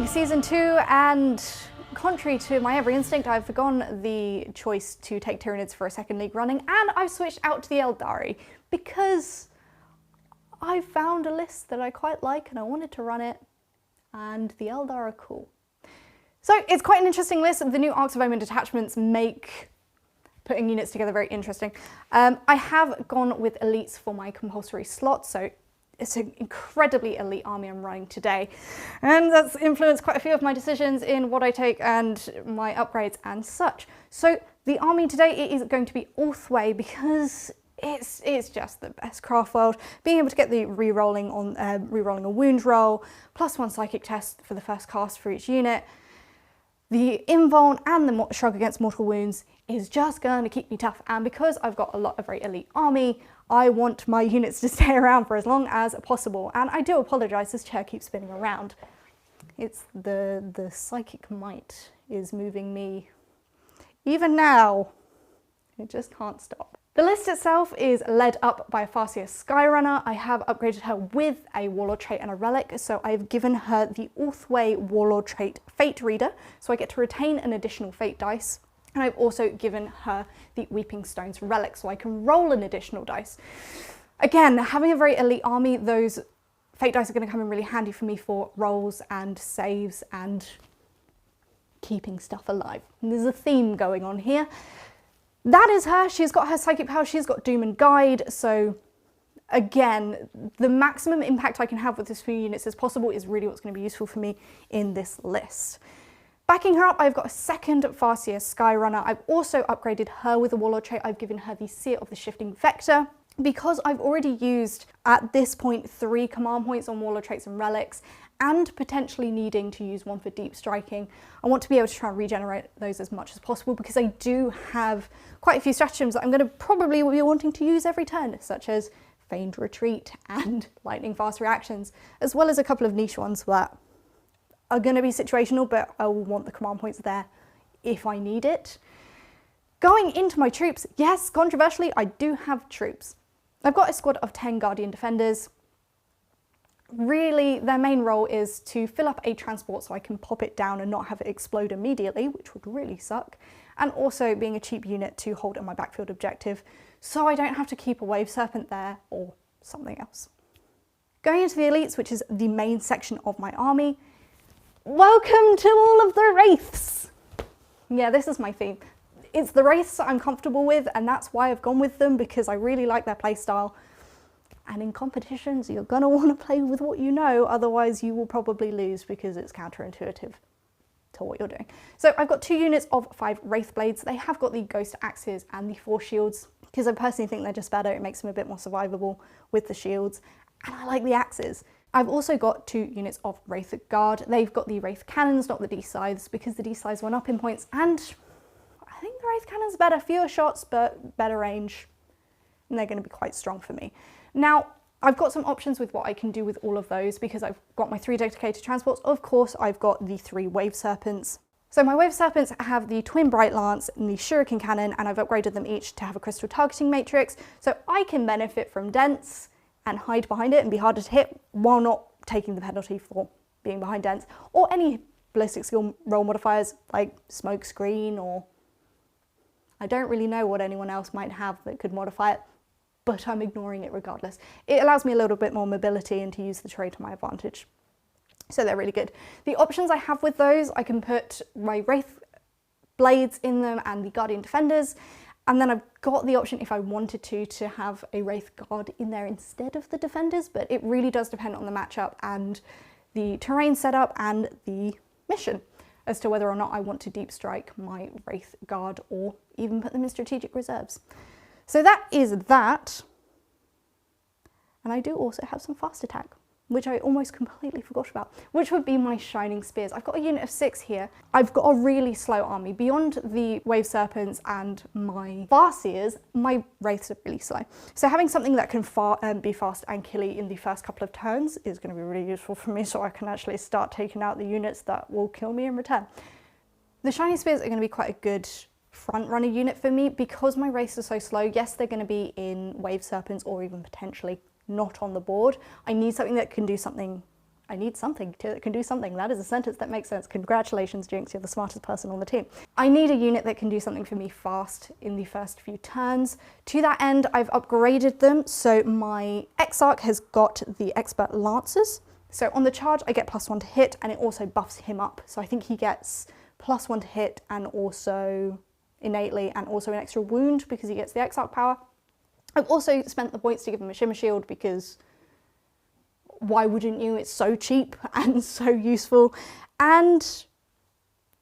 Season 2, and contrary to my every instinct, I've forgone the choice to take Tyranids for a second league running, and I've switched out to the Eldari because I found a list that I quite like and I wanted to run it, and the Eldar are cool. So it's quite an interesting list. The new Arcs of Omen detachments make putting units together very interesting. I have gone with elites for my compulsory slot, so it's an incredibly elite army I'm running today, and that's influenced quite a few of my decisions in what I take and my upgrades and such. So the army today, it is going to be Ulthwé because it's just the best Craftworld. Being able to get the re-rolling a wound roll, +1 psychic test for the first cast for each unit, the invuln and the shrug against mortal wounds is just going to keep me tough. And because I've got a lot of very elite army, I want my units to stay around for as long as possible. And I do apologise, this chair keeps spinning around. It's the psychic might is moving me. Even now, it just can't stop. The list itself is led up by a Farseer Skyrunner. I have upgraded her with a Warlord trait and a relic, so I've given her the Ulthwé Warlord trait Fate Reader, so I get to retain an additional Fate dice. And I've also given her the Weeping Stones relic, so I can roll an additional dice. Again, having a very elite army, those Fate dice are going to come in really handy for me for rolls and saves and keeping stuff alive. And there's a theme going on here. That is her. She's got her psychic power, she's got Doom and Guide, so again, the maximum impact I can have with as few units as possible is really what's going to be useful for me in this list. Backing her up, I've got a second Farseer Skyrunner. I've also upgraded her with a Warlord trait. I've given her the Seer of the Shifting Vector. Because I've already used, at this point, 3 command points on Warlord traits and relics, and potentially needing to use 1 for deep striking, I want to be able to try and regenerate those as much as possible, because I do have quite a few stratagems that I'm going to probably be wanting to use every turn, such as Feigned Retreat and Lightning Fast Reactions, as well as a couple of niche ones that are going to be situational, but I will want the command points there if I need it. Going into my troops, yes, controversially, I do have troops. I've got a squad of 10 Guardian Defenders. Really, their main role is to fill up a transport so I can pop it down and not have it explode immediately, which would really suck, and also being a cheap unit to hold in my backfield objective, so I don't have to keep a Wave Serpent there or something else. Going into the elites, which is the main section of my army, welcome to all of the Wraiths! Yeah, this is my theme. It's the Wraiths that I'm comfortable with, and that's why I've gone with them, because I really like their playstyle. And in competitions, you're going to want to play with what you know, otherwise you will probably lose because it's counterintuitive to what you're doing. So I've got 2 units of 5 Wraithblades. They have got the Ghost Axes and the Force Shields, because I personally think they're just better. It makes them a bit more survivable with the shields, and I like the axes. I've also got 2 units of Wraithguard. They've got the Wraith Cannons, not the D-Scythes, because the D-Scythes went up in points, and I think the Wraith Cannons are better, fewer shots, but better range, and they're going to be quite strong for me. Now, I've got some options with what I can do with all of those, because I've got my 3 dedicated transports. Of course, I've got the 3 Wave Serpents. So my Wave Serpents have the Twin Bright Lance and the Shuriken Cannon, and I've upgraded them each to have a Crystal Targeting Matrix, so I can benefit from Dents and hide behind it and be harder to hit while not taking the penalty for being behind Dents, or any ballistic skill roll modifiers like Smoke Screen, or I don't really know what anyone else might have that could modify it, but I'm ignoring it regardless. It allows me a little bit more mobility and to use the trait to my advantage. So they're really good. The options I have with those, I can put my Wraithblades in them and the Guardian Defenders, and then I've got the option, if I wanted to have a Wraithguard in there instead of the Defenders, but it really does depend on the matchup and the terrain setup and the mission as to whether or not I want to deep strike my Wraithguard or even put them in strategic reserves. So that is that, and I do also have some fast attack, which I almost completely forgot about, which would be my Shining Spears. I've got a unit of 6 here. I've got a really slow army. Beyond the Wave Serpents and my Farseers, my Wraiths are really slow. So having something that can be fast and killy in the first couple of turns is going to be really useful for me, so I can actually start taking out the units that will kill me in return. The Shining Spears are going to be quite a good front runner unit for me because my Wraiths are so slow. Yes, they're going to be in Wave Serpents or even potentially not on the board. I need something that can do something I need something that can do something. That is a sentence that makes sense. Congratulations, Jinx, you're the smartest person on the team. I need a unit that can do something for me fast in the first few turns. To that end, I've upgraded them. So my Exarch has got the Expert Lancers. So on the charge, I get +1 to hit, and it also buffs him up. So I think he gets +1 to hit and also innately, and also an extra wound because he gets the Exarch power. I've also spent the points to give him a Shimmer Shield because why wouldn't you? It's so cheap and so useful. And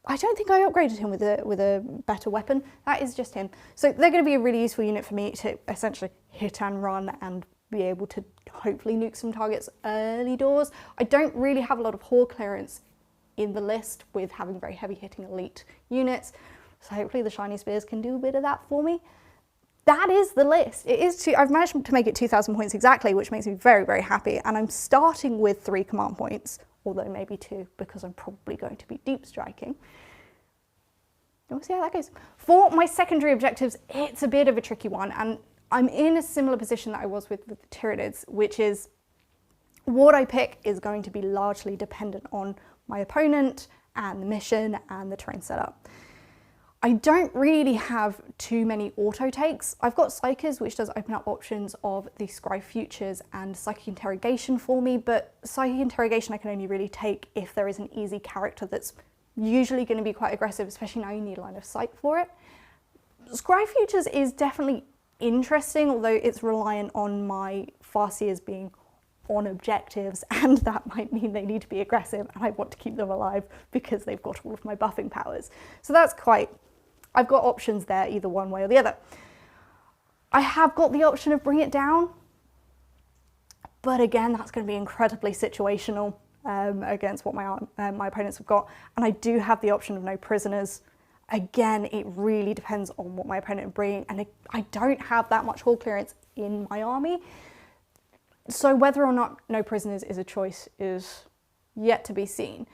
I don't think I upgraded him with a better weapon. That is just him. So they're going to be a really useful unit for me to essentially hit and run and be able to hopefully nuke some targets early doors. I don't really have a lot of horde clearance in the list with having very heavy hitting elite units. So hopefully the shiny spears can do a bit of that for me. That is the list. I've managed to make it 2,000 points exactly, which makes me very, very happy. And I'm starting with 3 command points, although maybe 2 because I'm probably going to be deep striking. We'll see how that goes. For my secondary objectives, it's a bit of a tricky one, and I'm in a similar position that I was with the Tyranids, which is what I pick is going to be largely dependent on my opponent and the mission and the terrain setup. I don't really have too many auto takes. I've got Psychers, which does open up options of the Skry Futures and Psychic Interrogation for me, but Psychic Interrogation I can only really take if there is an easy character that's usually going to be quite aggressive, especially now you need a line of sight for it. Skry Futures is definitely interesting, although it's reliant on my Farseers being on objectives, and that might mean they need to be aggressive, and I want to keep them alive because they've got all of my buffing powers. So that's quite... I've got options there, either one way or the other. I have got the option of bring it down, but again, that's going to be incredibly situational against what my opponents have got. And I do have the option of no prisoners. Again, it really depends on what my opponent is bringing, and I don't have that much horde clearance in my army. So whether or not no prisoners is a choice is yet to be seen.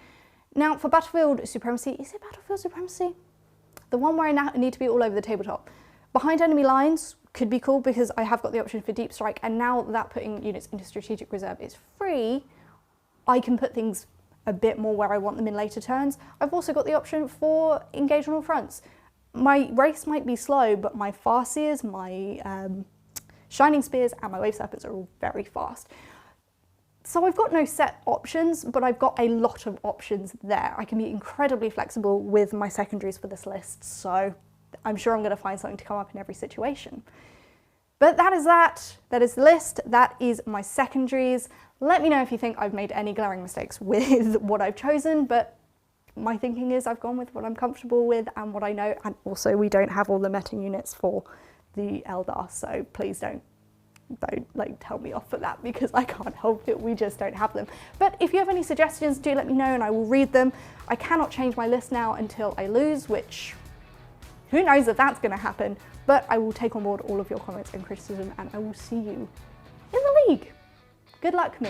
Now, for Battlefield Supremacy, is it Battlefield Supremacy? The one where I now need to be all over the tabletop. Behind enemy lines could be cool because I have got the option for deep strike, and now that putting units into strategic reserve is free, I can put things a bit more where I want them in later turns. I've also got the option for engage on all fronts. My race might be slow, but my Farseers, my Shining Spears and my Wave Serpents are all very fast. So I've got no set options, but I've got a lot of options there. I can be incredibly flexible with my secondaries for this list, so I'm sure I'm going to find something to come up in every situation. But that is that. That is the list. That is my secondaries. Let me know if you think I've made any glaring mistakes with what I've chosen, but my thinking is I've gone with what I'm comfortable with and what I know, and also we don't have all the meta units for the Eldar, so please don't like tell me off for that because I can't help it, we just don't have them. But if you have any suggestions, do let me know and I will read them. I cannot change my list now until I lose, which who knows if that's going to happen, but I will take on board all of your comments and criticism, and I will see you in the league. Good luck, me.